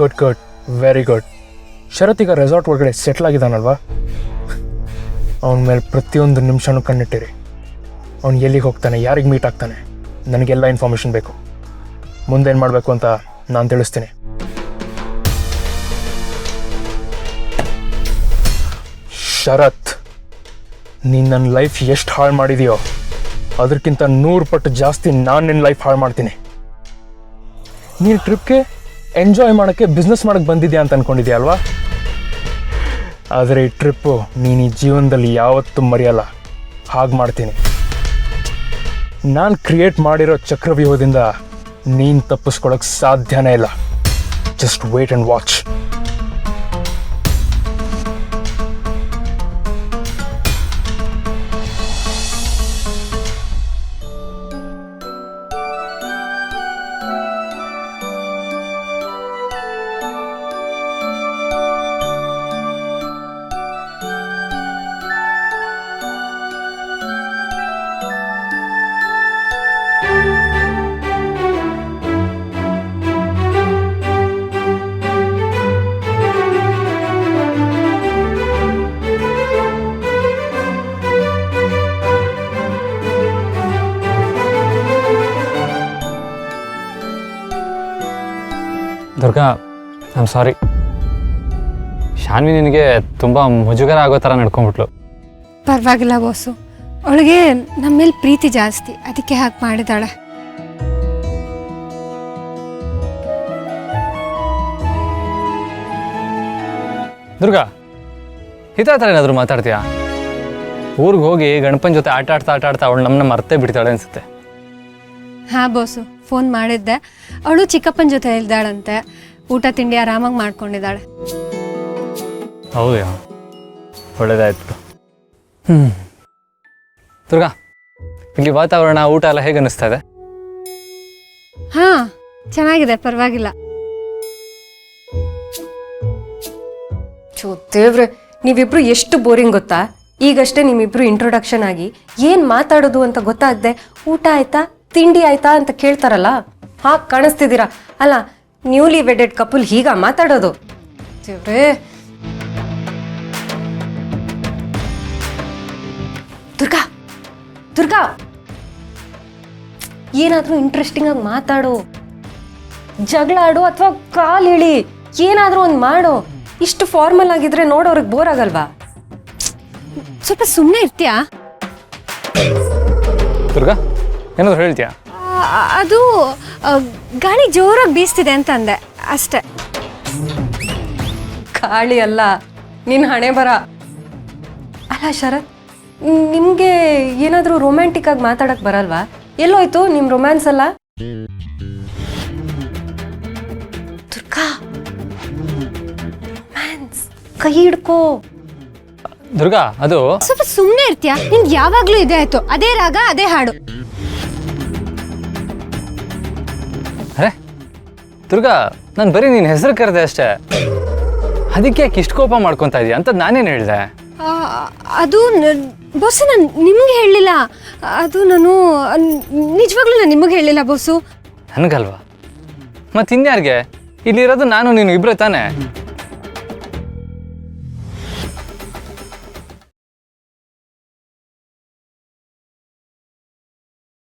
Good very good. ಶರತ್ ಈಗ resort ಒಳಗಡೆ settle ಆಗಿದ್ದಾನಲ್ವಾ? ಅವನ ಮೇಲೆ ಪ್ರತಿಯೊಂದು ನಿಮಿಷನೂ ಕಣ್ಣಿಟ್ಟಿರಿ. ಅವ್ನು ಎಲ್ಲಿಗೆ ಹೋಗ್ತಾನೆ, ಯಾರಿಗೆ ಮೀಟ್ ಆಗ್ತಾನೆ, ನನಗೆಲ್ಲ ಇನ್ಫಾರ್ಮೇಷನ್ ಬೇಕು. ಮುಂದೇನು ಮಾಡಬೇಕು ಅಂತ ನಾನು ತಿಳಿಸ್ತೀನಿ. ಶರತ್, ನೀನು ನನ್ನ ಲೈಫ್ ಎಷ್ಟು ಹಾಳು ಮಾಡಿದೆಯೋ ಅದಕ್ಕಿಂತ 100 ಪಟ್ಟು ಜಾಸ್ತಿ ನಾನು ನಿನ್ನ ಲೈಫ್ ಹಾಳು ಮಾಡ್ತೀನಿ. ನೀನು ಟ್ರಿಪ್ಗೆ ಎಂಜಾಯ್ ಮಾಡೋಕ್ಕೆ, ಬಿಸ್ನೆಸ್ ಮಾಡೋಕ್ಕೆ ಬಂದಿದ್ಯಾ ಅಂತ ಅಂದ್ಕೊಂಡಿದ್ಯಾ ಅಲ್ವಾ? ಆದರೆ ಈ ಟ್ರಿಪ್ಪು ನೀನು ಈ ಜೀವನದಲ್ಲಿ ಯಾವತ್ತೂ ಮರೆಯಲ್ಲ. ಹಾಗೆ ಮಾಡ್ತೀನಿ. ನಾನು ಕ್ರಿಯೇಟ್ ಮಾಡಿರೋ ಚಕ್ರವ್ಯೂಹದಿಂದ ನೀನು ತಪ್ಪಿಸ್ಕೊಳ್ಳೋಕ್ಕೆ ಸಾಧ್ಯನೇ ಇಲ್ಲ. Just wait and watch. Durga, I am sorry. Shanvi ನಿನಗೆ ತುಂಬ ಮುಜುಗರ ಆಗೋ ಥರ ನಡ್ಕೊಂಡ್ಬಿಟ್ಲು. ಪರವಾಗಿಲ್ಲ ಬಾಸು, ಅವಳಿಗೆ ನಮ್ಮ ಮೇಲೆ ಪ್ರೀತಿ ಜಾಸ್ತಿ, ಅದಕ್ಕೆ ಹಾಗೆ ಮಾಡಿದಾಳೆ. ದುರ್ಗಾ, ಈ ಥರ ಏನಾದರೂ ಮಾತಾಡ್ತೀಯಾ? ಊರಿಗೆ ಹೋಗಿ ಗಣಪನ ಜೊತೆ ಆಟ ಆಡ್ತಾ ಅವಳು ನಮ್ಮನ್ನ ಮರ್ತೇ ಬಿಡ್ತಾಳೆ ಅನ್ಸುತ್ತೆ. ಹಾಂ ಬಾಸು, ಫೋನ್ ಮಾಡಿದ್ದೆ. ಅವಳು ಚಿಕ್ಕಪ್ಪನ ಜೊತೆ ಇದ್ದಾಳಂತೆ. ಊಟ ತಿಂಡಿ ಆರಾಮಾಗಿ ಮಾಡ್ಕೊಂಡಿದ್ದಾಳೆ. ಹೌದಾ, ಒಳ್ಳೇದಾಯ್ತು. ದುರ್ಗಾ, ಇಲ್ಲಿ ವಾತಾವರಣ, ಊಟ ಎಲ್ಲ ಹೇಗೆ ಅನ್ನಿಸ್ತಾ ಇದೆ? ಹಾಂ, ಚೆನ್ನಾಗಿದೆ, ಪರವಾಗಿಲ್ಲ. ದೇವ್ರೆ, ನೀವಿಬ್ರು ಎಷ್ಟು ಬೋರಿಂಗ್ ಗೊತ್ತಾ? ಈಗಷ್ಟೇ ನಿಮ್ಮಿಬ್ರು ಇಂಟ್ರೊಡಕ್ಷನ್ ಆಗಿ ಏನ್ ಮಾತಾಡೋದು ಅಂತ ಗೊತ್ತಾಗದೆ ಊಟ ಆಯ್ತಾ, ತಿಂಡಿ ಆಯ್ತಾ ಅಂತ ಕೇಳ್ತಾರಲ್ಲ, ಹಾಗೆ ಕಾಣಿಸ್ತಿದ್ದೀರಾ. ಅಲ್ಲ, ನ್ಯೂಲಿ ವೆಡೆಡ್ ಕಪಲ್ ಹೀಗ ಮಾತಾಡೋದು? ದೇವ್ರೇ. ದುರ್ಗಾ, ದುರ್ಗಾ, ಏನಾದ್ರೂ ಇಂಟ್ರೆಸ್ಟಿಂಗ್ ಆಗಿ ಮಾತಾಡು, ಜಗಳ ಆಡು ಅಥವಾ ಕಾಲ್ ಇಳಿ, ಏನಾದ್ರೂ ಒಂದು ಮಾಡು. ಇಷ್ಟು ಫಾರ್ಮಲ್ ಆಗಿದ್ರೆ ನೋಡೋರಿಗೆ ಬೋರ್ ಆಗಲ್ವಾ? ಸ್ವಲ್ಪ ಸುಮ್ಮನೆ ಇರ್ತೀಯಾ? ದುರ್ಗಾ, ಏನಾದ್ರು ಹೇಳ್ತೀಯಾ? ಅದು ಗಾಳಿ ಜೋರಾಗಿ ಬೀಸ್ತಿದೆ ಅಂತ ಅಂದೆ ಅಷ್ಟೇ. ಗಾಳಿ ಅಲ್ಲ, ನಿನ್ನ ಹಣೆ ಬರ. ಅಲ್ಲ ಶರತ್, ನಿಮಗೆ ಏನಾದರೂ ರೊಮ್ಯಾಂಟಿಕ್ ಆಗಿ ಮಾತಾಡಕ್ ಬರಲ್ವಾ? ಎಲ್ಲೋಯ್ತು ನಿಮ್ಮ ರೊಮ್ಯಾನ್ಸ್ ಎಲ್ಲ? ದುರ್ಗಾ, ರೊಮ್ಯಾನ್ಸ್ ಕೈ ಹಿಡ್ಕೋ. ದುರ್ಗಾ, ಅದು ಸ್ವಲ್ಪ ಸುಮ್ಮನೆ ಇರ್ತೀಯಾ? ನಿನ್ಗೆ ಯಾವಾಗ್ಲೂ ಇದೆ ಆಯ್ತು, ಅದೇ ರಾಗ, ಅದೇ ಹಾಡು. ಅರೆ ದುರ್ಗಾ, ನಾನು ಬರೀ ನಿನ್ನ ಹೆಸರು ಕರೆದೆ ಅಷ್ಟೇ. ಅದಕ್ಕೆ ಯಾಕೆ ಇಷ್ಟು ಕೋಪ ಮಾಡ್ಕೊತಾ ಇದೀಯ ಅಂತ ನಾನೇನು ಹೇಳಿದೆ? ಅದು ಬಸ್ಸು, ನಾನು ನಿಮ್ಗೆ ಹೇಳಲಿಲ್ಲ. ಅದು ನಾನು ನಿಜವಾಗ್ಲೂ ನಾನು ನಿಮಗೆ ಹೇಳಿಲ್ಲ ಬಸ್ಸು. ನನಗಲ್ವಾ? ಮತ್ತೆ ಇನ್ಯಾರಿಗೆ? ಇಲ್ಲಿರೋದು ನಾನು ನೀನು ಇಬ್ಬರೇ ತಾನೇ.